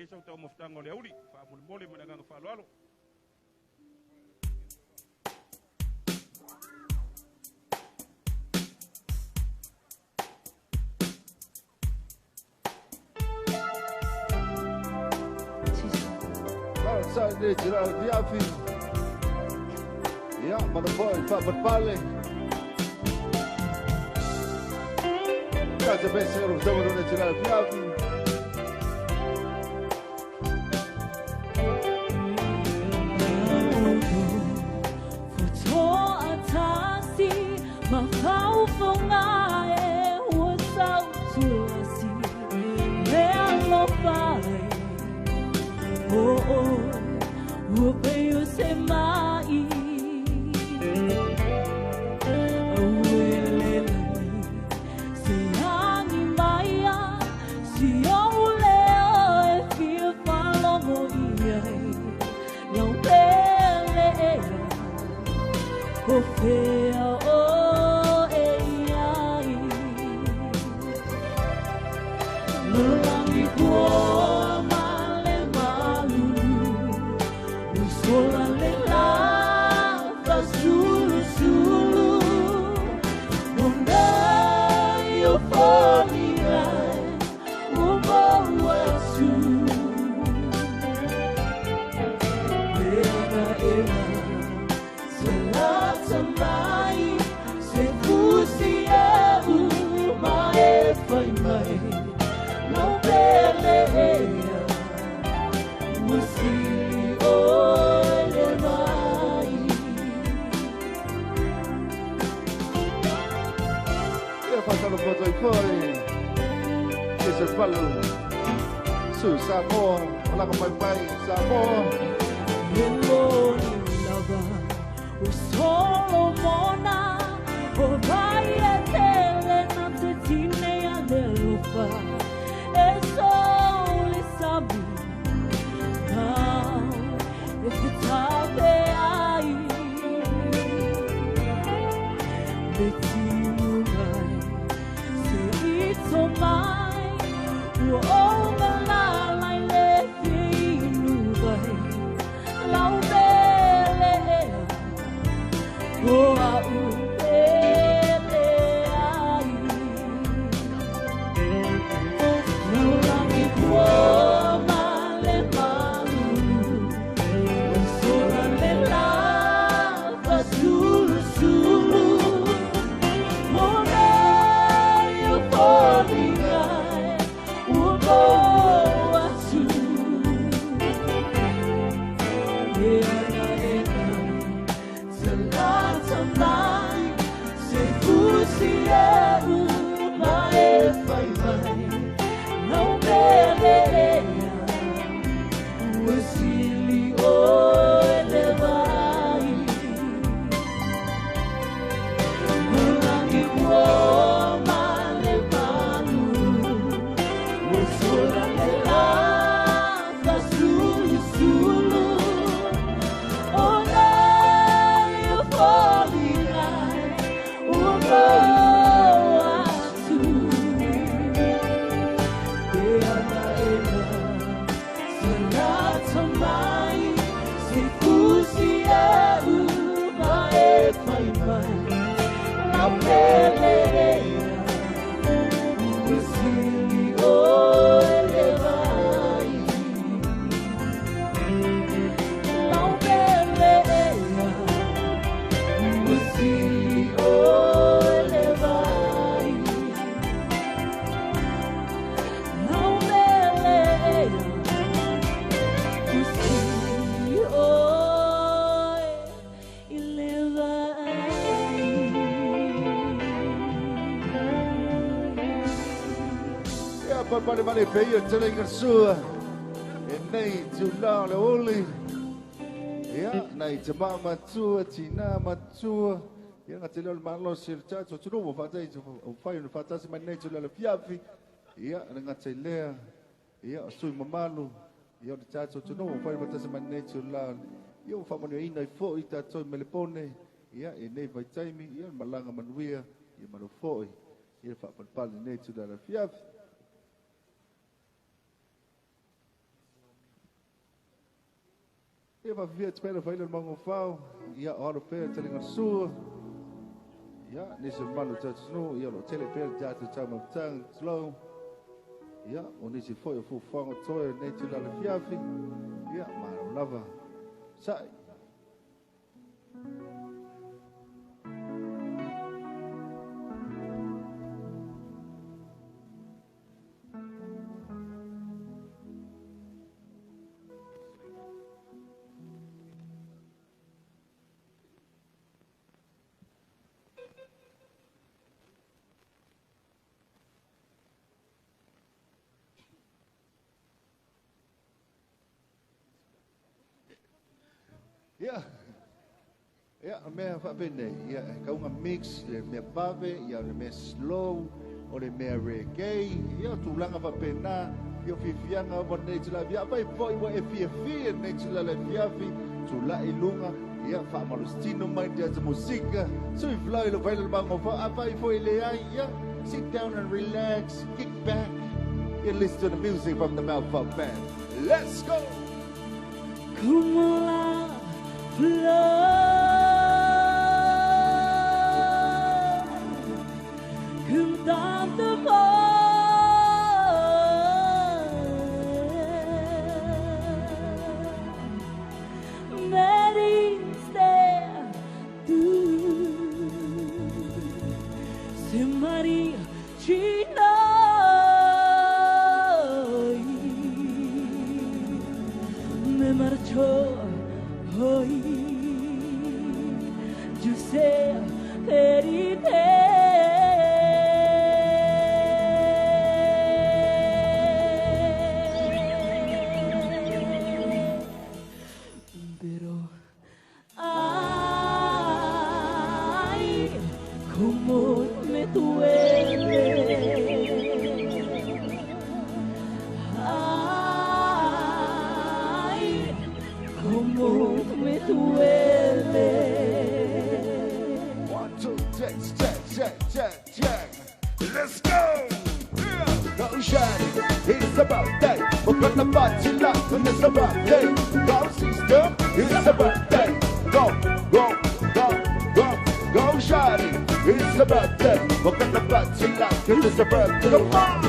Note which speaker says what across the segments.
Speaker 1: ke sa tau mafutanga le auri fa mole mananga fa lalo
Speaker 2: Sunday July Viafi. Ya, mana boy Pak Berpale. Kaja besar bersama dengan July Viafi.
Speaker 3: Foto atasi mafau fongae wasau sulasi melo pai. Oh oh. Upeyo semai awelele siangi maya sioleo e fia falomo iai não pele o fea o ei lulangi kuo male malu Sola le lava sulu Mondai o folina o boasu Ena Selata mai Se fusi eu mai fai mai Não peleia Musi
Speaker 2: Pasalo foto i fuori che se fallo su Samoa la come pai Samoa
Speaker 3: Lemoni lava o solo mona o vai a tele na tetine a delufa e sole sabu now if it's out there So mai o mala mai le finu vai lau bele o a u bele ai no la mi può male malu o sola le lava sulu
Speaker 2: Pare vale peio tele sua e nei tula le oli ya nei tama matua tina matua ya ngatele malo sircha so tru mo fata o fai no fata se mai nei tula le fiafi ya ngatele ya sui mamalu ya de chacho tru mo fai fata se mai nei tula yo fa mo ina fo ita to melepone ya e nei vai taimi ya malanga manuia ya mano foi ya fa pal nei tula le fiafi ia whawhia te pēra whaila mango whao, ia aro pēra te ringa sua, ia nisi manu tatu snu, ia lo tele pēra tātu tau maputang, slow, ia o nisi foi o fuwhango toe, nei tu lala fiafi, ia mara lava, sai. Ja, mea whapene, ia kaunga mix, le mea pave, ia le mea slow, o le mea reggae, ia tūlanga whapena, ia whiwhianga o nei tula via, vai poi wa e fia nei tula le fiafi, tula i lunga, ia whamalustino mai te ata musika, so i flai lo vaila bango wha, a vai foi le ai, ia, sit down and relax, kick back, and listen to the music from the Mouth Up Band. Let's go!
Speaker 3: Como la flor cantando me diste tú, se María China. Me marchó hoy, yo sé herirte, pero ay, cómo me duele. Como me duele.
Speaker 2: 1, 2, check. Let's go! Go shine, it's about that. We're gonna party like when it's about that. Go system, it's about that. Go shine, it's about that. We're gonna party like when it's about that. Come on!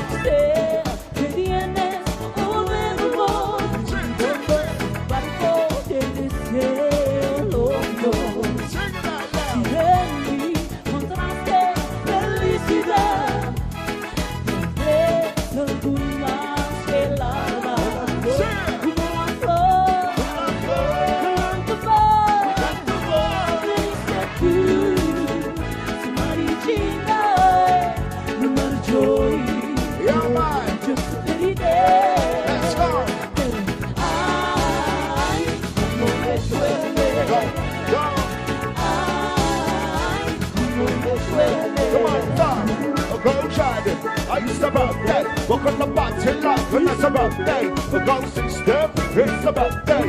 Speaker 2: It's about that. We're gonna party like when it's about that. The go system, it's about that.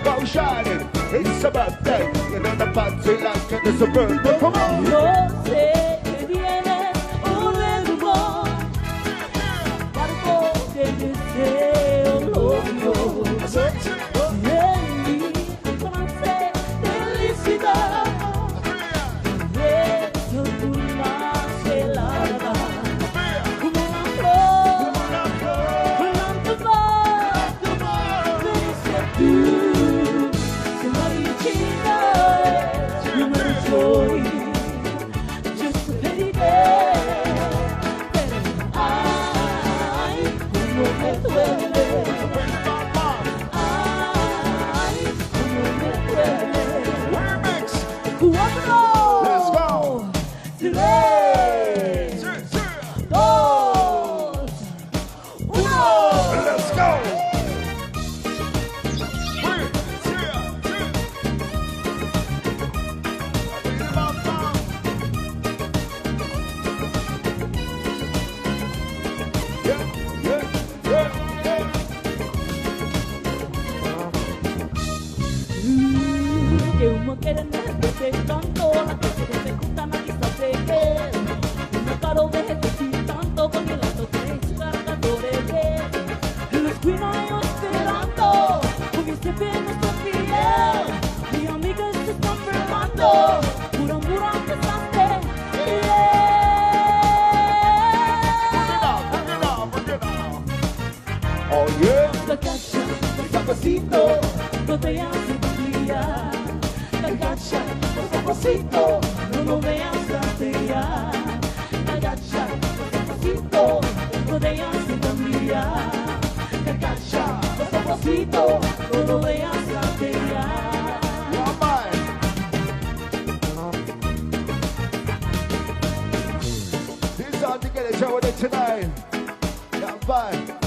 Speaker 2: Go shining. It's about that. You're gonna party like when it's about that. Come on.
Speaker 3: Yo sé que vienes un nuevo barco de deseo loco. En mí conoce felicidad.
Speaker 2: Tanto con el alto tres cargadores, los cuido esperando. Oh yeah.
Speaker 3: Agacha, despacito, no te hace brillar. Agacha, despacito, no lo veas gatear. Agacha, despacito, no te hace brillar. Agacha, despacito, no lo veas gatear.
Speaker 2: Yeah, man. This is how to get a show with it tonight. Yeah, man.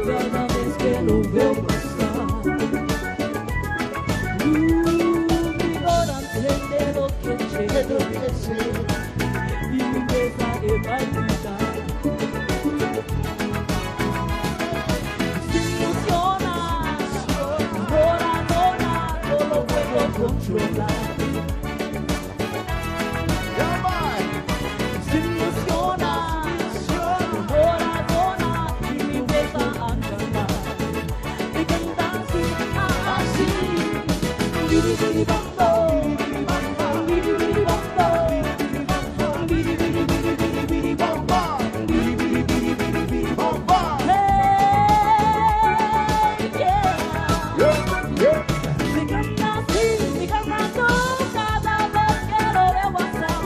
Speaker 3: Cada vez que lo veo pasar, mi corazón de lo que sé, y mi cabeza de palpitar. Se ilusiona, ahora no lo puedo controlar.
Speaker 2: Yeah, man.
Speaker 3: Se ilusiona, y mi cabeza a cantar. Y canta así, biri biri bambo, biri biri bambo, biri biri biri biri biri bambo, biri biri biri biri biri bambo. Hey, yeah.
Speaker 2: Yeah, yeah.
Speaker 3: Me canta así, me canta tú, cada vez que lo veo pasar.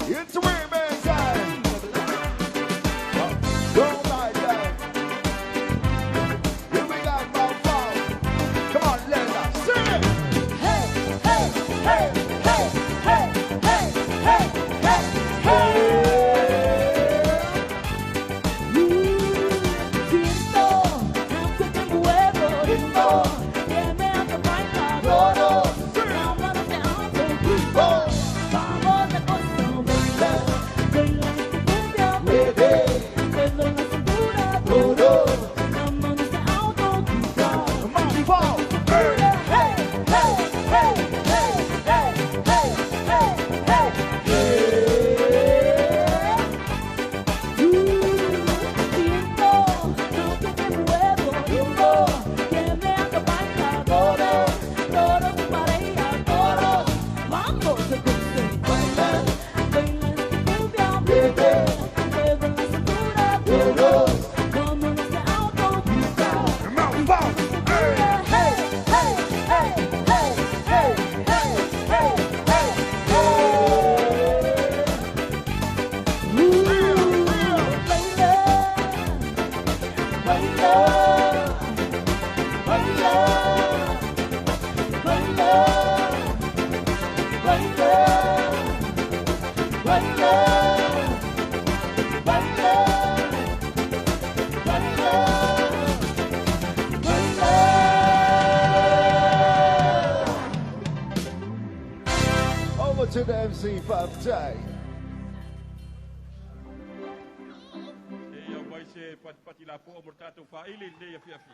Speaker 2: It's women's time. Don't like that. Here we got my phone. Come on, let us sing it.
Speaker 3: Hey, hey, hey, hey, hey, hey, hey, hey, hey. Siento, aunque te muevo, ritmo, que me hace bailar todo. Ahora te hago ritmo, vamos a cosas, baila esta cumbia, bebé, baila la cintura, todo. Vamos a autoquitar.
Speaker 2: My phone.
Speaker 3: Hey, hey, hey, hey, hey, hey, hey, hey, hey, siento, aunque te muevo, ritmo, que me hace bailar todo, todo tu pareja, todos, vamos a conocer, baila esta cumbia, bebé, baila la cintura, todos, vamos a autoquitar.
Speaker 2: My phone. Hey.
Speaker 3: Hey, hey, hey, hey, hey, hey, hey, hey,
Speaker 2: Over to the MC5 Jay.
Speaker 1: E au mai se pati la po mo tatou fa ili le ia fiafi.